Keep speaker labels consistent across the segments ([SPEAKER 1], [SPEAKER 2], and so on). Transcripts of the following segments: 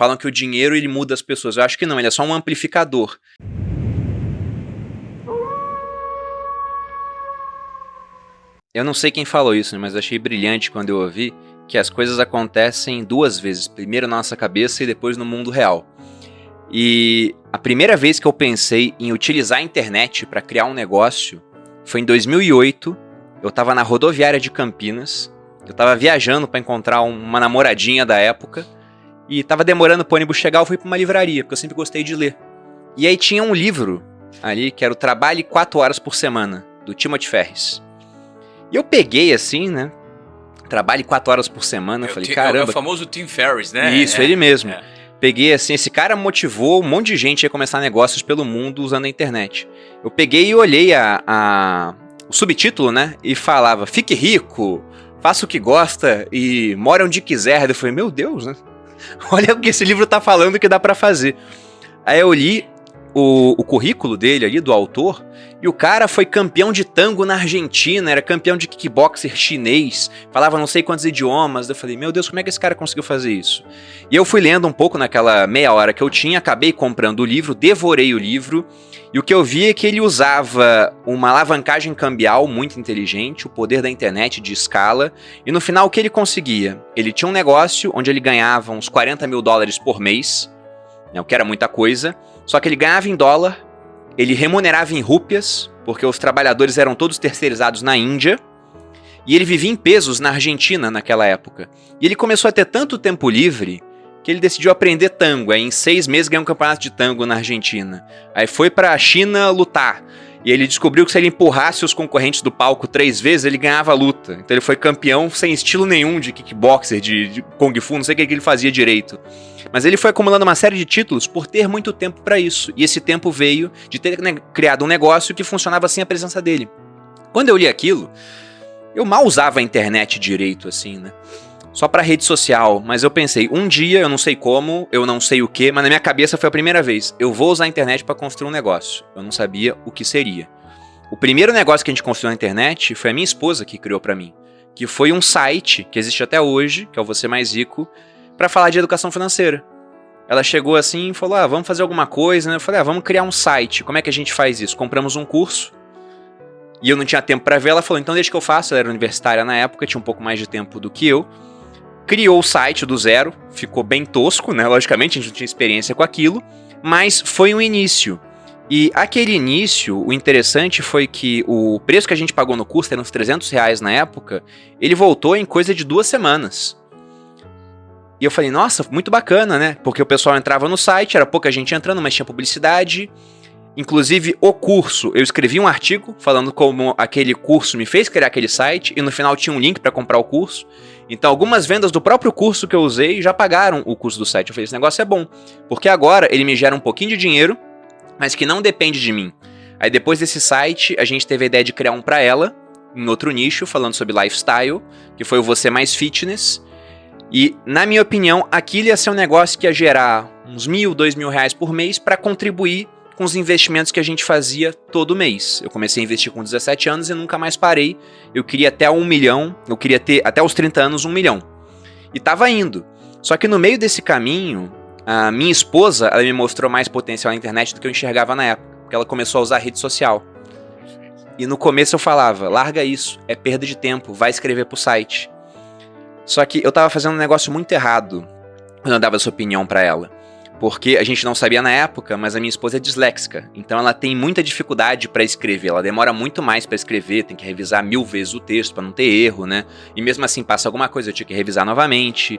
[SPEAKER 1] falam que o dinheiro ele muda as pessoas. Eu acho que não, ele é só um amplificador. Eu não sei quem falou isso, mas achei brilhante quando eu ouvi que as coisas acontecem duas vezes. Primeiro na nossa cabeça e depois no mundo real. E a primeira vez que eu pensei em utilizar a internet para criar um negócio foi em 2008. Eu estava na rodoviária de Campinas. Eu estava viajando para encontrar uma namoradinha da época. E estava demorando para o ônibus chegar. Eu fui para uma livraria, porque eu sempre gostei de ler. E aí tinha um livro ali que era o Trabalhe 4 Horas por Semana, do Timothy Ferriss. E eu peguei assim, né? Trabalhe 4 horas por semana. Eu falei, caramba.
[SPEAKER 2] É o famoso Tim Ferriss, né?
[SPEAKER 1] Isso, ele mesmo. Peguei assim, esse cara motivou um monte de gente a começar negócios pelo mundo usando a internet. Eu peguei e olhei o subtítulo, né? E falava, fique rico, faça o que gosta e more onde quiser. Eu falei, meu Deus, né? Olha o que esse livro tá falando que dá pra fazer. Aí eu li o currículo dele ali, do autor, e o cara foi campeão de tango na Argentina, era campeão de kickboxer chinês, falava não sei quantos idiomas. Eu falei, meu Deus, como é que esse cara conseguiu fazer isso? E eu fui lendo um pouco naquela meia hora que eu tinha, acabei comprando o livro, devorei o livro, e o que eu vi é que ele usava uma alavancagem cambial muito inteligente, o poder da internet de escala, e no final o que ele conseguia? Ele tinha um negócio onde ele ganhava uns $40 mil por mês, né, o que era muita coisa, só que ele ganhava em dólar, ele remunerava em rúpias, porque os trabalhadores eram todos terceirizados na Índia, e ele vivia em pesos na Argentina naquela época. E ele começou a ter tanto tempo livre que ele decidiu aprender tango. Aí em 6 meses ganhou um campeonato de tango na Argentina. Aí foi pra China lutar. E ele descobriu que se ele empurrasse os concorrentes do palco 3 vezes, ele ganhava a luta. Então ele foi campeão sem estilo nenhum de kickboxer, de kung fu, não sei o que ele fazia direito. Mas ele foi acumulando uma série de títulos por ter muito tempo para isso. E esse tempo veio de ter criado um negócio que funcionava sem a presença dele. Quando eu li aquilo, eu mal usava a internet direito, assim, né? Só pra rede social. Mas eu pensei, um dia, eu não sei como, eu não sei o que, mas na minha cabeça foi a primeira vez. Eu vou usar a internet para construir um negócio. Eu não sabia o que seria. O primeiro negócio que a gente construiu na internet foi a minha esposa que criou pra mim. Que foi um site, que existe até hoje, que é o Você Mais Rico, para falar de educação financeira. Ela chegou assim e falou, vamos fazer alguma coisa, né? Eu falei, vamos criar um site. Como é que a gente faz isso? Compramos um curso. E eu não tinha tempo para ver. Ela falou, então deixa que eu faço. Ela era universitária na época, tinha um pouco mais de tempo do que eu. Criou o site do zero. Ficou bem tosco, né? Logicamente, a gente não tinha experiência com aquilo. Mas foi um início. E aquele início, o interessante foi que o preço que a gente pagou no curso, era uns R$300 na época, ele voltou em coisa de 2 semanas. E eu falei, nossa, muito bacana, né? Porque o pessoal entrava no site, era pouca gente entrando, mas tinha publicidade. Inclusive, o curso, eu escrevi um artigo falando como aquele curso me fez criar aquele site, e no final tinha um link para comprar o curso. Então, algumas vendas do próprio curso que eu usei já pagaram o curso do site. Eu falei, esse negócio é bom, porque agora ele me gera um pouquinho de dinheiro, mas que não depende de mim. Aí depois desse site, a gente teve a ideia de criar um para ela, em outro nicho, falando sobre lifestyle, que foi o Você Mais Fitness. E, na minha opinião, aquilo ia ser um negócio que ia gerar uns R$1.000, R$2.000 por mês para contribuir com os investimentos que a gente fazia todo mês. Eu comecei a investir com 17 anos e nunca mais parei. Eu queria até 1 milhão, eu queria ter até os 30 anos 1 milhão. E tava indo. Só que no meio desse caminho, a minha esposa, ela me mostrou mais potencial na internet do que eu enxergava na época, porque ela começou a usar rede social. E no começo eu falava, larga isso, é perda de tempo, vai escrever pro site. Só que eu tava fazendo um negócio muito errado quando eu dava essa opinião pra ela. Porque a gente não sabia na época, mas a minha esposa é disléxica. Então ela tem muita dificuldade pra escrever. Ela demora muito mais pra escrever, tem que revisar 1000 vezes o texto pra não ter erro, né? E mesmo assim passa alguma coisa, eu tinha que revisar novamente.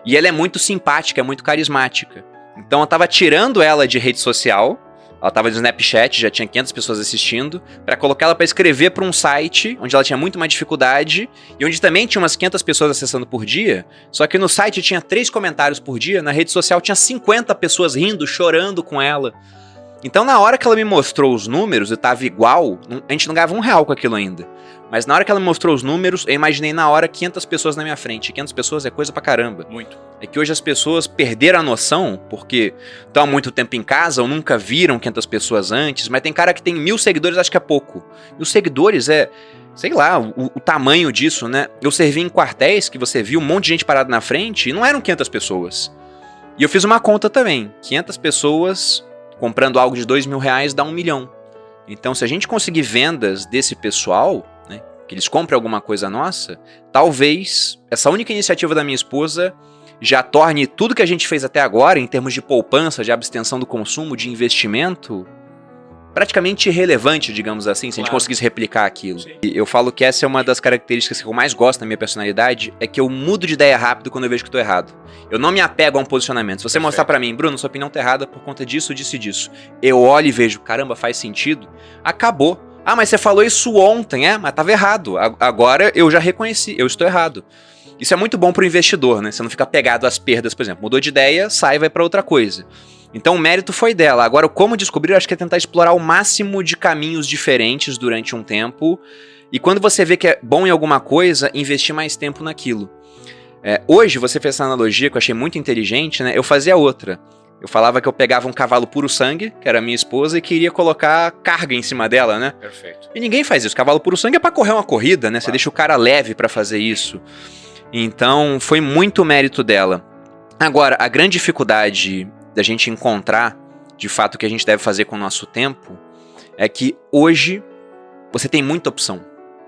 [SPEAKER 1] E ela é muito simpática, é muito carismática. Então eu tava tirando ela de rede social. Ela tava no Snapchat, já tinha 500 pessoas assistindo, pra colocar ela pra escrever pra um site onde ela tinha muito mais dificuldade e onde também tinha umas 500 pessoas acessando por dia, só que no site tinha 3 comentários por dia, na rede social tinha 50 pessoas rindo, chorando com ela. Então na hora que ela me mostrou os números, eu tava igual, a gente não ganhava R$1 com aquilo ainda. Mas na hora que ela me mostrou os números, eu imaginei na hora 500 pessoas na minha frente. 500 pessoas é coisa pra caramba.
[SPEAKER 2] Muito.
[SPEAKER 1] É que hoje as pessoas perderam a noção, porque estão há muito tempo em casa ou nunca viram 500 pessoas antes, mas tem cara que tem 1000 seguidores, acho que é pouco. E os seguidores é, sei lá, o tamanho disso, né? Eu servi em quartéis que você viu um monte de gente parada na frente e não eram 500 pessoas. E eu fiz uma conta também. 500 pessoas comprando algo de R$2.000 dá 1 milhão. Então, se a gente conseguir vendas desse pessoal, né, que eles comprem alguma coisa nossa, talvez essa única iniciativa da minha esposa já torne tudo que a gente fez até agora, em termos de poupança, de abstenção do consumo, de investimento, praticamente irrelevante, digamos assim, se a gente conseguisse replicar aquilo. Sim. E eu falo que essa é uma das características que eu mais gosto na minha personalidade, é que eu mudo de ideia rápido quando eu vejo que eu tô errado. Eu não me apego a um posicionamento. Se você mostrar pra mim, Bruno, sua opinião tá errada por conta disso, disso e disso, eu olho e vejo, caramba, faz sentido, acabou. Ah, mas você falou isso ontem, mas tava errado. Agora eu já reconheci, eu estou errado. Isso é muito bom pro investidor, né? Você não fica pegado às perdas, por exemplo. Mudou de ideia, sai e vai pra outra coisa. Então o mérito foi dela. Agora, como descobrir, eu acho que é tentar explorar o máximo de caminhos diferentes durante um tempo. E quando você vê que é bom em alguma coisa, investir mais tempo naquilo. Hoje, você fez essa analogia que eu achei muito inteligente, né? Eu fazia outra. Eu falava que eu pegava um cavalo puro sangue, que era minha esposa, e queria colocar carga em cima dela, né? Perfeito. E ninguém faz isso. Cavalo puro sangue é pra correr uma corrida, né? Claro. Você deixa o cara leve pra fazer isso. Então, foi muito mérito dela. Agora, a grande dificuldade da gente encontrar, de fato, o que a gente deve fazer com o nosso tempo, é que hoje você tem muita opção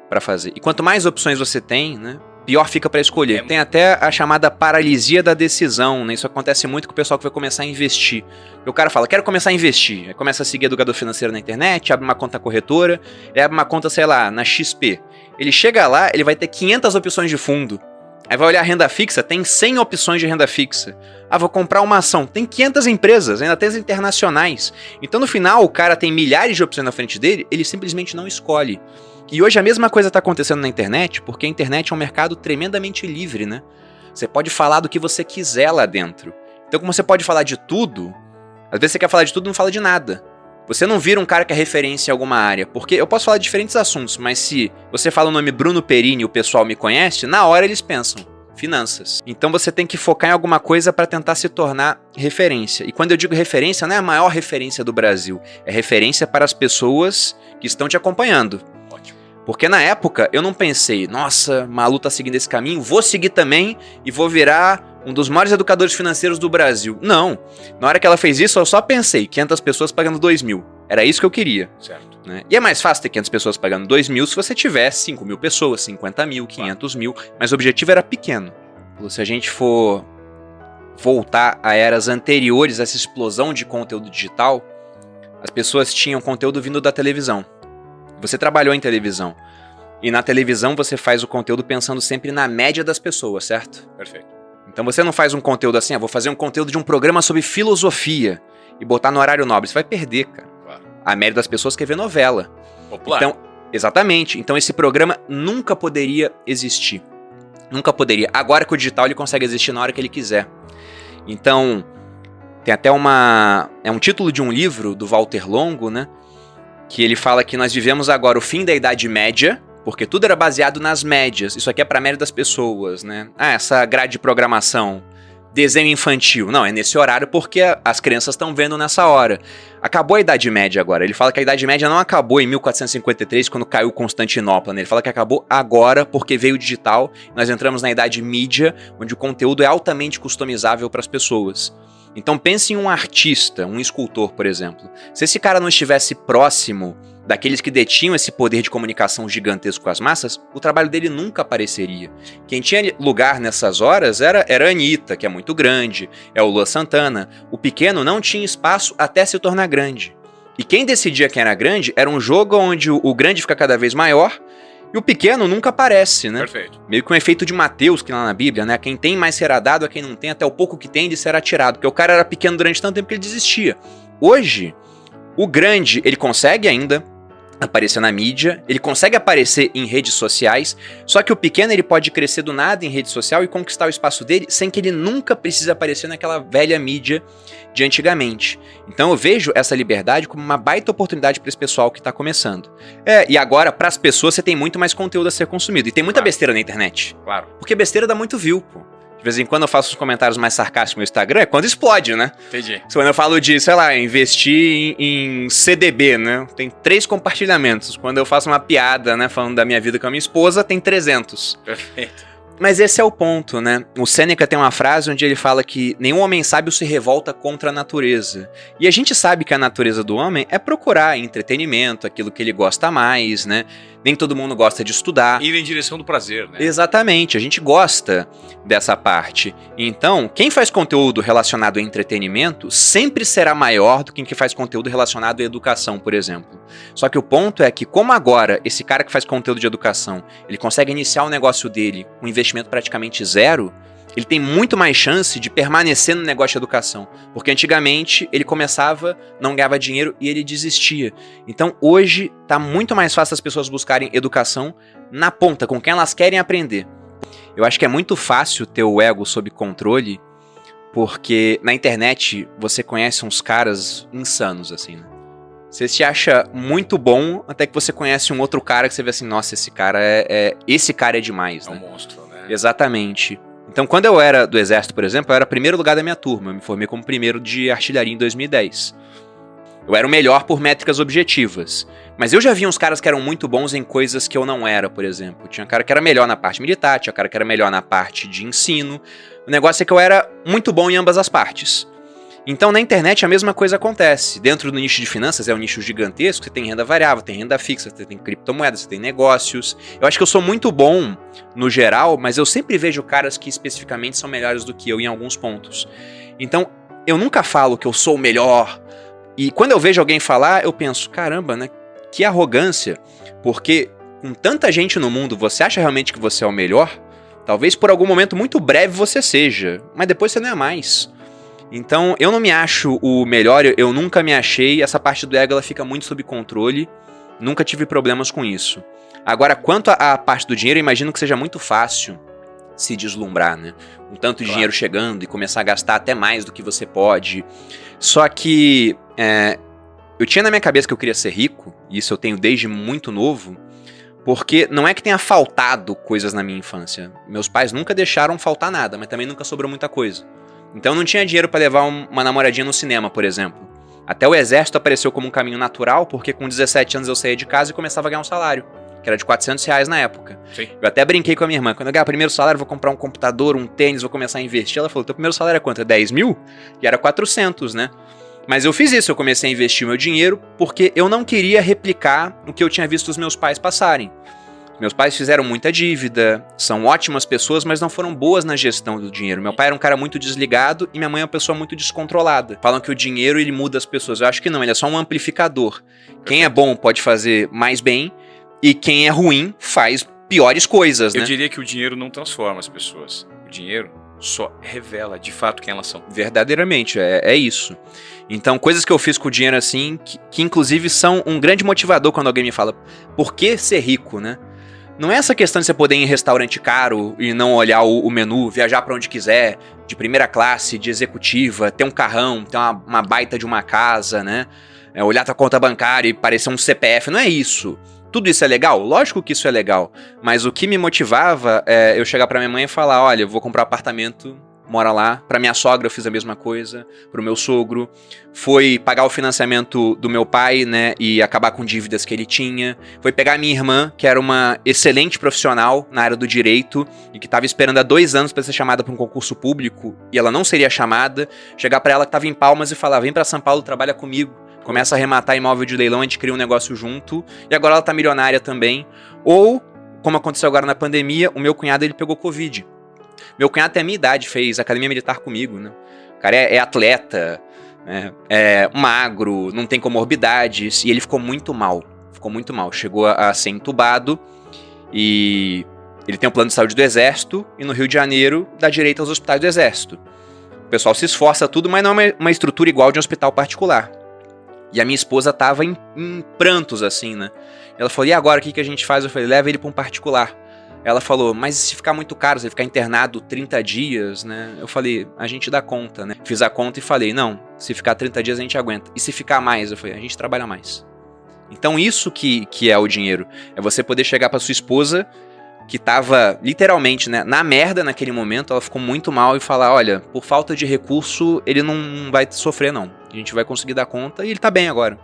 [SPEAKER 1] para fazer. E quanto mais opções você tem, né, pior fica para escolher. Tem até a chamada paralisia da decisão, né? Isso acontece muito com o pessoal que vai começar a investir. O cara fala, quero começar a investir. Aí começa a seguir educador financeiro na internet, abre uma conta corretora, ele abre uma conta, sei lá, na XP. Ele chega lá, ele vai ter 500 opções de fundo. Aí vai olhar a renda fixa, tem 100 opções de renda fixa. Ah, vou comprar uma ação, tem 500 empresas, ainda tem as internacionais. Então no final o cara tem milhares de opções na frente dele, ele simplesmente não escolhe. E hoje a mesma coisa está acontecendo na internet, porque a internet é um mercado tremendamente livre, né? Você pode falar do que você quiser lá dentro. Então como você pode falar de tudo, às vezes você quer falar de tudo e não fala de nada. Você não vira um cara que é referência em alguma área, porque eu posso falar de diferentes assuntos, mas se você fala o nome Bruno Perini e o pessoal me conhece, na hora eles pensam, finanças. Então você tem que focar em alguma coisa para tentar se tornar referência. E quando eu digo referência, não é a maior referência do Brasil, é referência para as pessoas que estão te acompanhando. Ótimo. Porque na época eu não pensei, nossa, Malu tá seguindo esse caminho, vou seguir também e vou virar um dos maiores educadores financeiros do Brasil. Não. Na hora que ela fez isso, eu só pensei, 500 pessoas pagando 2.000. Era isso que eu queria. Certo. Né? E é mais fácil ter 500 pessoas pagando 2.000 se você tiver 5.000 pessoas, 50.000, 500.000. Mas o objetivo era pequeno. Se a gente for voltar a eras anteriores a essa explosão de conteúdo digital, as pessoas tinham conteúdo vindo da televisão. Você trabalhou em televisão. E na televisão você faz o conteúdo pensando sempre na média das pessoas, certo? Perfeito. Então você não faz um conteúdo assim, vou fazer um conteúdo de um programa sobre filosofia e botar no horário nobre. Você vai perder, cara. Claro. A média das pessoas quer ver novela. Popular. Então, exatamente. Então esse programa nunca poderia existir. Nunca poderia. Agora que o digital ele consegue existir na hora que ele quiser. Então, tem até é um título de um livro do Walter Longo, né? Que ele fala que nós vivemos agora o fim da Idade Média, porque tudo era baseado nas médias. Isso aqui é pra média das pessoas, né? Ah, essa grade de programação, desenho infantil. Não, é nesse horário porque as crianças estão vendo nessa hora. Acabou a Idade Média agora. Ele fala que a Idade Média não acabou em 1453, quando caiu Constantinopla, né? Ele fala que acabou agora porque veio o digital. Nós entramos na Idade Mídia, onde o conteúdo é altamente customizável para as pessoas. Então pense em um artista, um escultor, por exemplo. Se esse cara não estivesse próximo daqueles que detinham esse poder de comunicação gigantesco com as massas, o trabalho dele nunca apareceria. Quem tinha lugar nessas horas era a Anitta, que é muito grande, é o Luan Santana. O pequeno não tinha espaço até se tornar grande. E quem decidia quem era grande era um jogo onde o grande fica cada vez maior e o pequeno nunca aparece, né? Perfeito. Meio que um efeito de Mateus, que lá na Bíblia, né? Quem tem mais será dado, a quem não tem, até o pouco que tem de será tirado. Porque o cara era pequeno durante tanto tempo que ele desistia. Hoje, o grande, ele consegue ainda aparecer na mídia, ele consegue aparecer em redes sociais, só que o pequeno ele pode crescer do nada em rede social e conquistar o espaço dele sem que ele nunca precise aparecer naquela velha mídia de antigamente. Então eu vejo essa liberdade como uma baita oportunidade para esse pessoal que está começando. E agora, para as pessoas, você tem muito mais conteúdo a ser consumido. E tem muita besteira na internet. Claro. Porque besteira dá muito view, pô. De vez em quando eu faço os comentários mais sarcásticos no Instagram, é quando explode, né? Entendi. Quando eu falo de, sei lá, investir em CDB, né? Tem 3 compartilhamentos. Quando eu faço uma piada, né, falando da minha vida com a minha esposa, tem 300. Perfeito. Mas esse é o ponto, né? O Sêneca tem uma frase onde ele fala que nenhum homem sábio se revolta contra a natureza. E a gente sabe que a natureza do homem é procurar entretenimento, aquilo que ele gosta mais, né? Nem todo mundo gosta de estudar.
[SPEAKER 2] Ir em direção do prazer, né?
[SPEAKER 1] Exatamente, a gente gosta dessa parte. Então, quem faz conteúdo relacionado a entretenimento sempre será maior do que quem faz conteúdo relacionado à educação, por exemplo. Só que o ponto é que, como agora esse cara que faz conteúdo de educação, ele consegue iniciar o negócio dele com investimento praticamente zero, ele tem muito mais chance de permanecer no negócio de educação. Porque antigamente ele começava, não ganhava dinheiro e ele desistia. Então hoje está muito mais fácil as pessoas buscarem educação na ponta, com quem elas querem aprender. Eu acho que é muito fácil ter o ego sob controle, porque na internet você conhece uns caras insanos, assim, né? Você se acha muito bom até que você conhece um outro cara que você vê assim, nossa, esse cara é demais, né?
[SPEAKER 2] É um monstro, né?
[SPEAKER 1] Exatamente. Então, quando eu era do Exército, por exemplo, eu era primeiro lugar da minha turma. Eu me formei como primeiro de artilharia em 2010. Eu era o melhor por métricas objetivas. Mas eu já vi uns caras que eram muito bons em coisas que eu não era, por exemplo. Tinha cara que era melhor na parte militar, tinha cara que era melhor na parte de ensino. O negócio é que eu era muito bom em ambas as partes. Então, na internet, a mesma coisa acontece. Dentro do nicho de finanças, é um nicho gigantesco, você tem renda variável, tem renda fixa, você tem criptomoedas, você tem negócios. Eu acho que eu sou muito bom no geral, mas eu sempre vejo caras que especificamente são melhores do que eu em alguns pontos. Então, eu nunca falo que eu sou o melhor. E quando eu vejo alguém falar, eu penso, caramba, né? Que arrogância. Porque com tanta gente no mundo, você acha realmente que você é o melhor? Talvez por algum momento muito breve você seja, mas depois você não é mais. Então, eu não me acho o melhor, eu nunca me achei, essa parte do ego ela fica muito sob controle, nunca tive problemas com isso. Agora, quanto à parte do dinheiro, eu imagino que seja muito fácil se deslumbrar, né? Um tanto de dinheiro chegando e começar a gastar até mais do que você pode. Só que eu tinha na minha cabeça que eu queria ser rico, e isso eu tenho desde muito novo, porque não é que tenha faltado coisas na minha infância. Meus pais nunca deixaram faltar nada, mas também nunca sobrou muita coisa. Então eu não tinha dinheiro pra levar uma namoradinha no cinema, por exemplo. Até o Exército apareceu como um caminho natural, porque com 17 anos eu saía de casa e começava a ganhar um salário, que era de R$400 na época.
[SPEAKER 2] Sim.
[SPEAKER 1] Eu até brinquei com a minha irmã, quando eu ganhar o primeiro salário, eu vou comprar um computador, um tênis, vou começar a investir. Ela falou, teu primeiro salário é quanto? É 10 mil? E era 400, né? Mas eu fiz isso, eu comecei a investir meu dinheiro, porque eu não queria replicar o que eu tinha visto os meus pais passarem. Meus pais fizeram muita dívida, são ótimas pessoas, mas não foram boas na gestão do dinheiro. Meu pai era um cara muito desligado e minha mãe é uma pessoa muito descontrolada. Falam que o dinheiro ele muda as pessoas. Eu acho que não, ele é só um amplificador. Quem é bom pode fazer mais bem e quem é ruim faz piores coisas, né?
[SPEAKER 2] Eu diria que o dinheiro não transforma as pessoas. O dinheiro só revela de fato quem elas são.
[SPEAKER 1] Verdadeiramente, é isso. Então, coisas que eu fiz com o dinheiro assim, que inclusive são um grande motivador quando alguém me fala, por que ser rico, né? Não é essa questão de você poder ir em restaurante caro e não olhar o menu, viajar pra onde quiser, de primeira classe, de executiva, ter um carrão, ter uma baita de uma casa, né? Olhar tua conta bancária e parecer um CPF, não é isso. Tudo isso é legal? Lógico que isso é legal, mas o que me motivava é eu chegar pra minha mãe e falar, olha, eu vou comprar um apartamento, mora lá. Pra minha sogra eu fiz a mesma coisa, pro meu sogro. Foi pagar o financiamento do meu pai, né, e acabar com dívidas que ele tinha. Foi pegar a minha irmã, que era uma excelente profissional na área do direito e que estava esperando há 2 anos para ser chamada para um concurso público e ela não seria chamada. Chegar para ela que estava em Palmas e falar, vem para São Paulo, trabalha comigo. Começa a arrematar imóvel de leilão, a gente cria um negócio junto. E agora ela tá milionária também. Ou, como aconteceu agora na pandemia, o meu cunhado ele pegou Covid. Meu cunhado tem a minha idade, fez academia militar comigo, né? O cara é atleta, né? É magro, não tem comorbidades, e ele ficou muito mal. Chegou a ser entubado, e ele tem um plano de saúde do Exército, e no Rio de Janeiro dá direito aos hospitais do Exército. O pessoal se esforça tudo, mas não é uma estrutura igual de um hospital particular. E a minha esposa tava em prantos, assim, né? Ela falou, e agora, o que a gente faz? Eu falei, leva ele pra um particular. Ela falou, mas se ficar muito caro, se ele ficar internado 30 dias, né? Eu falei, a gente dá conta, né? Fiz a conta e falei, não, se ficar 30 dias a gente aguenta. E se ficar mais? Eu falei, a gente trabalha mais. Então isso que é o dinheiro. É você poder chegar pra sua esposa, que tava literalmente, né, na merda naquele momento, ela ficou muito mal, e falar, olha, por falta de recurso, ele não vai sofrer, não. A gente vai conseguir dar conta e ele tá bem agora.